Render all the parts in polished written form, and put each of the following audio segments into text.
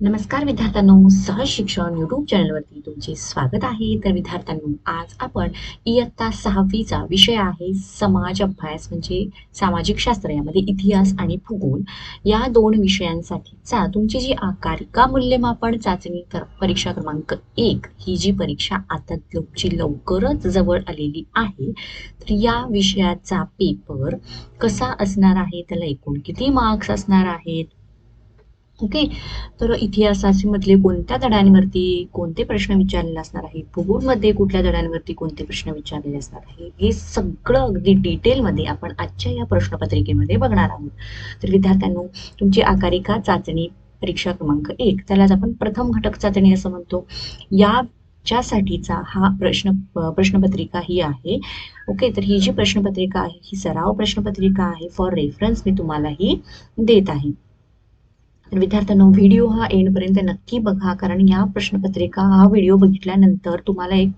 नमस्कार विद्यार्थ्यांनो, सहज शिक्षण यूट्यूब चॅनलवरती तुमचे स्वागत आहे. तर विद्यार्थ्यांनो, आज आपण इयत्ता 6वीचा विषय आहे समाज अभ्यास म्हणजे सामाजिक शास्त्र, यामध्ये इतिहास आणि भूगोल या दोन विषयांसाठीचा तुमची जी आकारिका मूल्यमापन चाचणी परीक्षा क्रमांक 1 ही जी परीक्षा आता तुमची लवकरच जवळ आलेली आहे. तर या विषयाचा पेपर कसा असणार आहे, त्याला एकूण किती मार्क्स असणार आहेत, ओके. तर इतिहासामधले कोणत्या धड्यांवरती कोणते प्रश्न विचारलेले असणार आहेत, भूगोलमध्ये कुठल्या धड्यांवरती कोणते प्रश्न विचारलेले असणार आहे, हे सगळं अगदी डिटेलमध्ये आपण आजच्या या प्रश्नपत्रिकेमध्ये बघणार आहोत. तर विद्यार्थ्यांनो, तुमची आकारिका चाचणी परीक्षा क्रमांक 1, त्यालाच आपण प्रथम घटक चाचणी असं म्हणतो. याच्यासाठीचा हा प्रश्नपत्रिका ही आहे. ओके, तर ही जी प्रश्नपत्रिका आहे ही सराव प्रश्नपत्रिका आहे. फॉर रेफरन्स मी तुम्हाला ही देत आहे. तर विद्यार्थ्यांनो, व्हिडिओ हा एंडपर्यंत नक्की बघा, कारण या प्रश्नपत्रिका हा व्हिडिओ बघितल्यानंतर तुम्हाला एक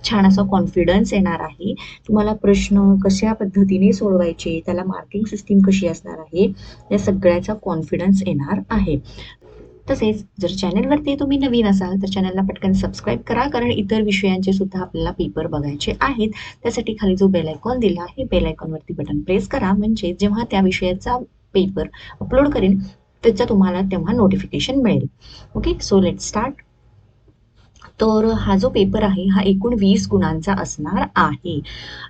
छान असा कॉन्फिडन्स येणार आहे. तुम्हाला प्रश्न कशा पद्धतीने सोडवायचे, त्याला मार्किंग सिस्टीम कशी असणार आहे, या सगळ्याचा कॉन्फिडन्स येणार आहे. तसेच जर चॅनलवरती तुम्ही नवीन असाल तर चॅनलला पटकन सबस्क्राईब करा, कारण इतर विषयांचे सुद्धा आपल्याला पेपर बघायचे आहेत. त्यासाठी खाली जो बेल आयकॉन दिला आहे, बेल आयकॉनवरती बटन प्रेस करा, म्हणजे जेव्हा त्या विषयाचा पेपर अपलोड करेन त्याचा तुम्हाला तेव्हा नोटिफिकेशन मिळेल. Okay, so let start. तर हा जो पेपर आहे हा एकूण 20 गुणांचा असणार आहे.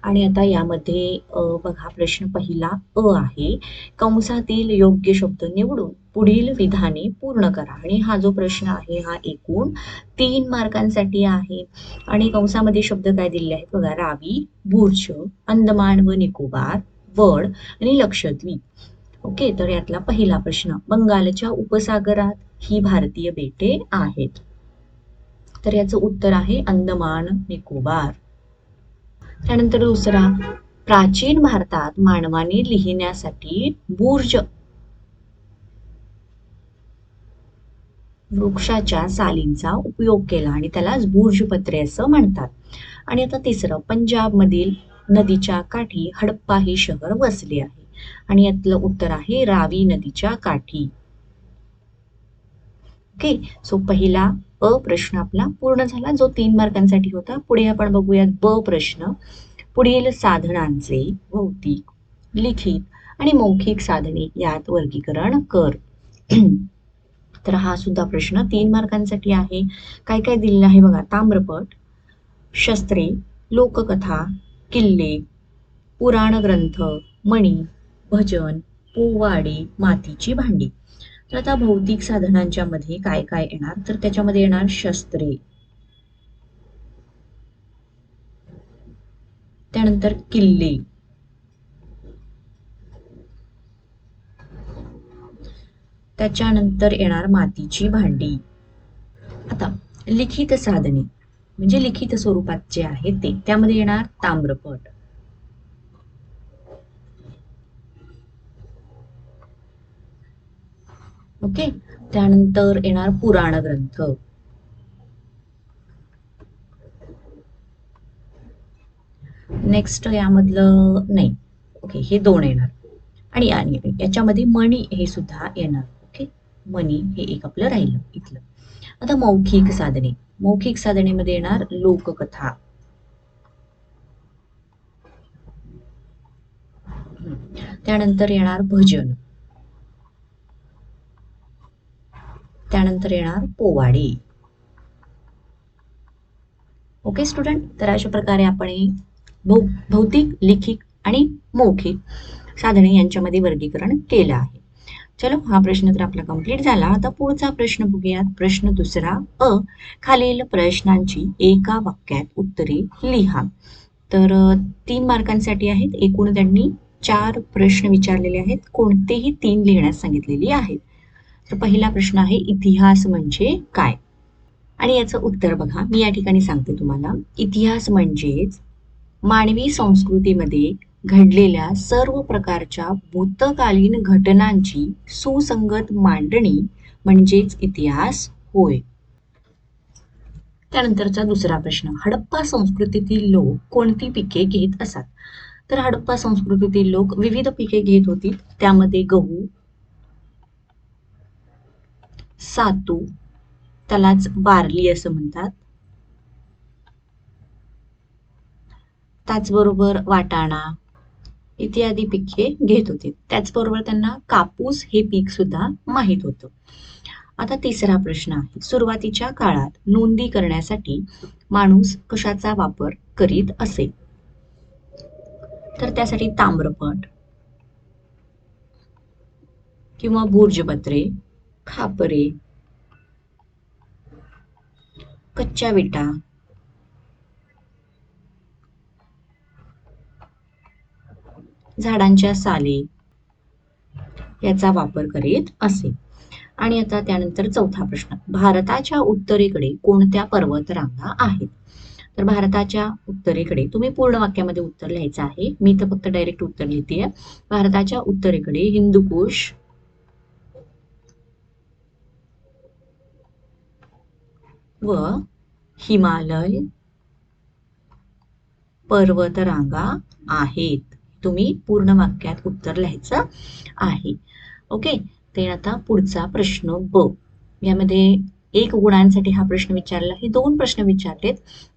आणि आता यामध्ये बघा, प्रश्न पहिला आहे, कंसातील योग्य शब्द निवडून पुढील विधाने पूर्ण करा. आणि हा जो प्रश्न आहे हा एकूण 3 मार्कांसाठी आहे. आणि कंसामध्ये शब्द काय दिलेले आहेत बघा, रावी, बुर्ज, अंदमान व निकोबार, वड आणि लक्षद्वीप. ओके, तर यातला पहिला प्रश्न, बंगालच्या उपसागरात ही भारतीय बेटे आहेत. तर याचं उत्तर आहे अंदमान निकोबार. त्यानंतर दुसरा, प्राचीन भारतात मानवाने लिहिण्यासाठी बुर्ज वृक्षाच्या सालींचा उपयोग केला आणि त्यालाच बुर्जपत्रे असं म्हणतात. आणि आता तिसरं, पंजाब मधील नदीच्या काठी हडप्पा हे शहर वसले आहे. आणि यातलं उत्तर आहे रावी नदीच्या काठी. ओके, सो पहिला प्रश्न आपला पूर्ण झाला, जो 3 मार्कांसाठी होता. पुढे आपण बघूयात प्रश्न. पुढील साधनांचे भौतिक, लिखित आणि मौखिक साधने यात वर्गीकरण कर. तर हा सुद्धा प्रश्न 3 मार्कांसाठी आहे. काय काय दिलेलं आहे बघा, ताम्रपट, शस्त्रे, लोककथा, किल्ले, पुराण ग्रंथ, मणी, भजन, पोवाडे, मातीची भांडी. तर आता भौतिक साधनांच्या मध्ये काय काय येणार, तर त्याच्यामध्ये येणार शस्त्रे, त्यानंतर किल्ले, त्याच्यानंतर येणार मातीची भांडी. आता लिखित साधने म्हणजे लिखित स्वरूपात जे आहे ते, त्यामध्ये येणार ताम्रपट, ओके. त्यानंतर येणार पुराण ग्रंथ, नेक्स्ट यामधलं नाही, ओके, हे 2 येणार. आणि याच्यामध्ये मणी हे सुद्धा येणार. ओके, मणी हे एक आपलं राहिलं इथलं. आता मौखिक साधने, मौखिक साधनेमध्ये येणार लोककथा, त्यानंतर येणार भजन, त्यानंतर येणार पोवाडे. ओके स्टुडंट, तर अशा प्रकारे आपण भौतिक, लिखित आणि मौखिक साधने यांच्यामध्ये वर्गीकरण केलं आहे. चलो, हा प्रश्न तर आपला कंप्लीट झाला. आता पुढचा प्रश्न बघूयात. प्रश्न दुसरा खालील प्रश्नांची एका वाक्यात उत्तरे लिहा. तर 3 मार्कांसाठी आहेत. एकूण त्यांनी 4 प्रश्न विचारलेले आहेत, कोणतेही 3 लिहिण्यास सांगितलेली आहेत. तर पहिला प्रश्न आहे, इतिहास म्हणजे काय? आणि याचं उत्तर बघा, मी या ठिकाणी सांगते तुम्हाला. इतिहास म्हणजेच मानवी संस्कृतीमध्ये घडलेल्या सर्व प्रकारच्या भूतकालीन घटनांची सुसंगत मांडणी म्हणजेच इतिहास होय. त्यानंतरचा दुसरा प्रश्न, हडप्पा संस्कृतीतील लोक कोणती पिके घेत असत? तर हडप्पा संस्कृतीतील लोक विविध पिके घेत होती. त्यामध्ये गहू, सातू, त्यालाच बार्ली असं म्हणतात. त्याचबरोबर वाटाणा इत्यादी पिके घेत होते. त्याचबरोबर त्यांना कापूस हे पीक सुद्धा माहीत होतं. आता तिसरा प्रश्न आहे, सुरुवातीच्या काळात नोंदी करण्यासाठी माणूस कशाचा वापर करीत असे? तर त्यासाठी ताम्रपट किंवा भूर्जपत्रे, खापरे, कच्च्या विटा, झाडांच्या साली याचा वापर करीत असे. आणि आता त्यानंतर चौथा प्रश्न, भारताच्या उत्तरेकडे कोणत्या पर्वतरांगा आहेत? तर भारताच्या उत्तरेकडे तुम्ही पूर्ण वाक्यामध्ये उत्तर लिहायचं आहे. मी तर फक्त डायरेक्ट उत्तर लिहितेय. भारताच्या उत्तरेकडे हिंदुकुश, व हिमालय पर्वतरांगा आहेत. तुम्ही पूर्ण वाक्यात उत्तर लिहायचं आहे. ओके. ते आता पुढचा प्रश्न ब, यामध्ये 1 गुणांसाठी हा प्रश्न विचारला. हे 2 प्रश्न विचारलेत.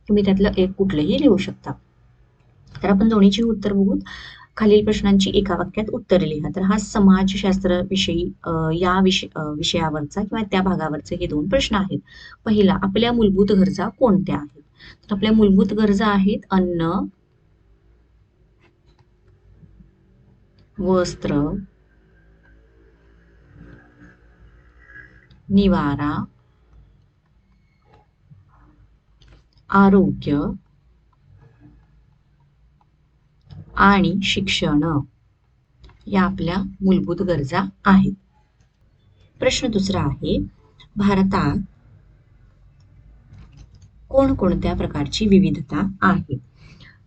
तुम्ही त्यातलं एक कुठलंही लिहू शकता. तर आपण दोन्हीची उत्तर बघू. खालील प्रश्नांची एका वाक्यात उत्तरे लिहा. तर हा समाजशास्त्र विषयी या विषयावरचा किंवा त्या भागावरचे हे 2 प्रश्न आहेत. पहिला, आपल्या मूलभूत गरजा कोणत्या आहेत? तर आपल्या मूलभूत गरजा आहेत अन्न, वस्त्र, निवारा, आरोग्य आणि शिक्षण या आपल्या मूलभूत गरजा आहेत. प्रश्न दुसरा आहे, भारतात कोणकोणत्या प्रकारची विविधता आहे?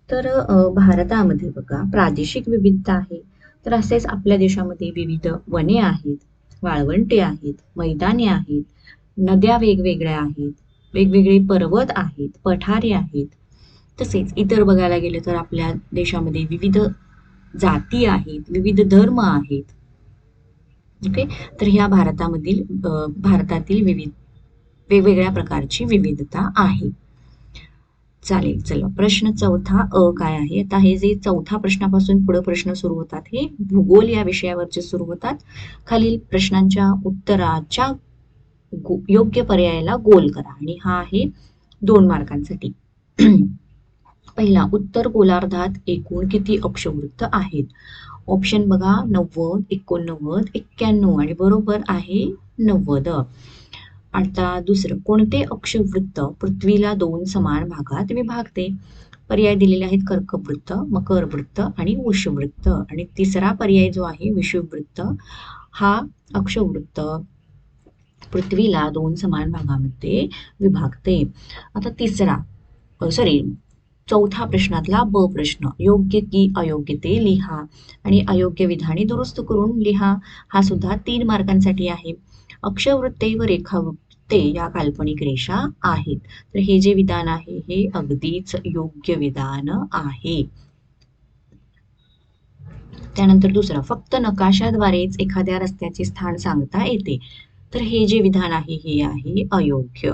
तर भारतामध्ये बघा प्रादेशिक विविधता आहे. तर असेच आपल्या देशामध्ये विविध वने आहेत, वाळवंटे आहेत, मैदाने आहेत, नद्या वेगवेगळ्या आहेत, वेगवेगळे पर्वत आहेत, पठारे आहेत. तसेच इतर बघायला गेले तर आपल्या देशामध्ये विविध जाती आहेत, विविध धर्म आहेत. ओके. तर ह्या भारतातील वेगवेगळ्या प्रकारची विविधता आहे. चालेल. चला, प्रश्न चौथा अ काय आहे? आता हे जे चौथा प्रश्नापासून पुढे प्रश्न सुरू होतात हे भूगोल या विषयावरचे सुरू होतात. खालील प्रश्नांच्या उत्तराच्या योग्य पर्यायाला गोल करा आणि हा आहे 2 मार्कांसाठी. पहिला, उत्तर गोलार्धात एकूण किती अक्षवृत्त आहेत? ऑप्शन बघा, 90, 89, 91 आणि बरोबर आहे 90. आता दुसरं, कोणते अक्षवृत्त पृथ्वीला 2 समान भागात विभागते? पर्याय दिलेले आहेत कर्कवृत्त, मकरवृत्त आणि वृषवृत्त. आणि तिसरा पर्याय जो आहे विषुववृत्त, हा अक्षवृत्त पृथ्वीला 2 समान भागामध्ये विभागते. आता चौथा प्रश्नातला ब प्रश्न, योग्य की अयोग्य ते लिहा आणि अयोग्य विधाने दुरुस्त करून लिहा. हा सुद्धा 3 मार्कांसाठी आहे. अक्षवृत्ते व रेखावृत्ते या काल्पनिक रेषा आहेत. तर हे जे विधान आहे हे अगदीच योग्य विधान आहे. त्यानंतर दुसरा, फक्त नकाशाद्वारेच एखाद्या रस्त्याचे स्थान सांगता येते. तर हे जे विधान आहे हे आहे अयोग्य.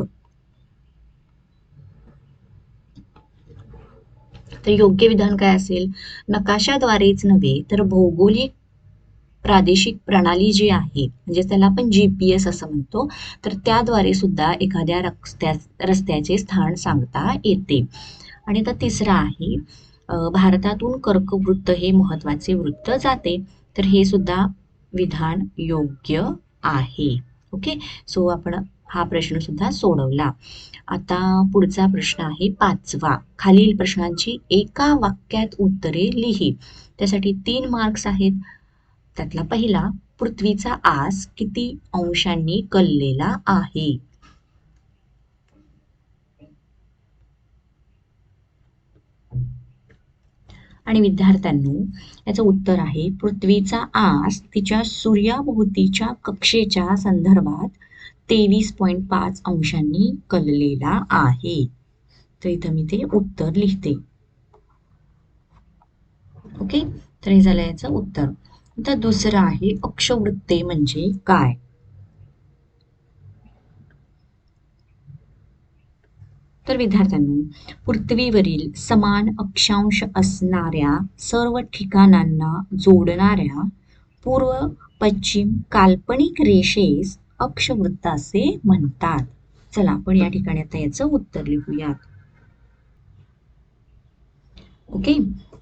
तर योग्य विधान काय असेल? नकाशाद्वारेच नव्हे तर भौगोलिक प्रादेशिक प्रणाली जी आहे, म्हणजे त्याला आपण GPS असं म्हणतो, तर त्याद्वारे सुद्धा एखाद्या रस्त्याचे स्थान सांगता येते. आणि आता तिसरा आहे, भारतातून कर्कवृत्त हे महत्वाचे वृत्त जाते. तर हे सुद्धा विधान योग्य आहे. ओके. सो आपण हा प्रश्न सुद्धा सोडवला. आता पुढचा प्रश्न आहे 5वा, खालील प्रश्नांची एका वाक्यात उत्तरे लिही. त्यासाठी 3 मार्क्स आहेत. त्यातला पहिला, पृथ्वीचा आस किती अंशांनी कललेला आहे? आणि विद्यार्थ्यांनो, याचं उत्तर आहे, पृथ्वीचा आस तिच्या सूर्याभोवतीच्या कक्षेच्या संदर्भात 23.5 अंशांनी कललेला आहे. तर इथं मी ते उत्तर लिहिते. ओके. तर हे झालं याचं उत्तर. आता दुसरं आहे, अक्षवृत्ते म्हणजे काय? तर विद्यार्थ्यांनो, पृथ्वीवरील समान अक्षांश असणाऱ्या सर्व ठिकाणांना जोडणाऱ्या पूर्व पश्चिम काल्पनिक रेषेस अक्षवृत्त असे म्हणतात. चला आपण या ठिकाणी आता याचं उत्तर लिहूयात. ओके,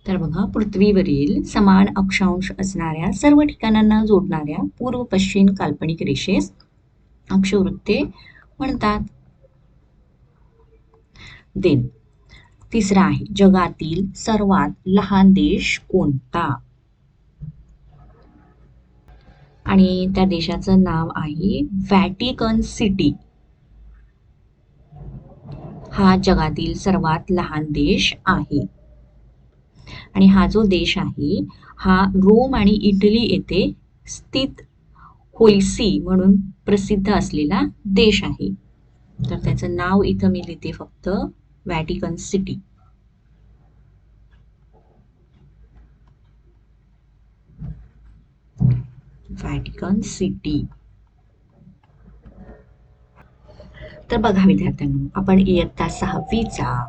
तर बघा, पृथ्वीवरील समान अक्षांश असणाऱ्या सर्व ठिकाणांना जोडणाऱ्या पूर्व पश्चिम काल्पनिक रेषेस अक्षवृत्ते म्हणतात. देन तिसरा आहे, जगातील सर्वात लहान देश कोणता? आणि त्या देशाचं नाव आहे व्हॅटिकन सिटी. हा जगातील सर्वात लहान देश आहे. आणि हा जो देश आहे हा रोम आणि इटली येथे स्थित होली सी म्हणून प्रसिद्ध असलेला देश आहे. तर त्याचं नाव इथं मी लिहिते फक्त, व्हॅटिकन सिटी. Vatican city. तर बघा विद्यार्थ्यांनो, आपण इयत्ता 6वीचा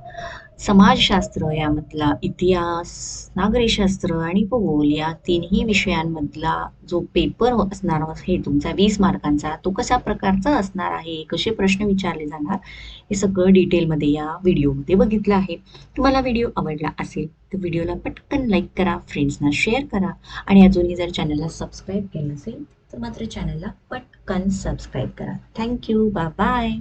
समाजशास्त्र यामधला इतिहास, नागरिकशास्त्र आणि भूगोल या तिन्ही विषयांमधला जो पेपर असणार आहे तुमचा 20 मार्कांचा, तो कशा प्रकारचा असणार आहे, कसे प्रश्न विचारले जाणार, हे सगळं डिटेलमध्ये या व्हिडिओमध्ये बघितलं आहे. तुम्हाला व्हिडिओ आवडला असेल तर व्हिडिओला पटकन लाईक करा, फ्रेंड्सना शेअर करा आणि अजूनही जर चॅनलला सबस्क्राईब केलं नसेल तर मात्र चॅनलला पटकन सबस्क्राईब करा. Thank you, bye bye.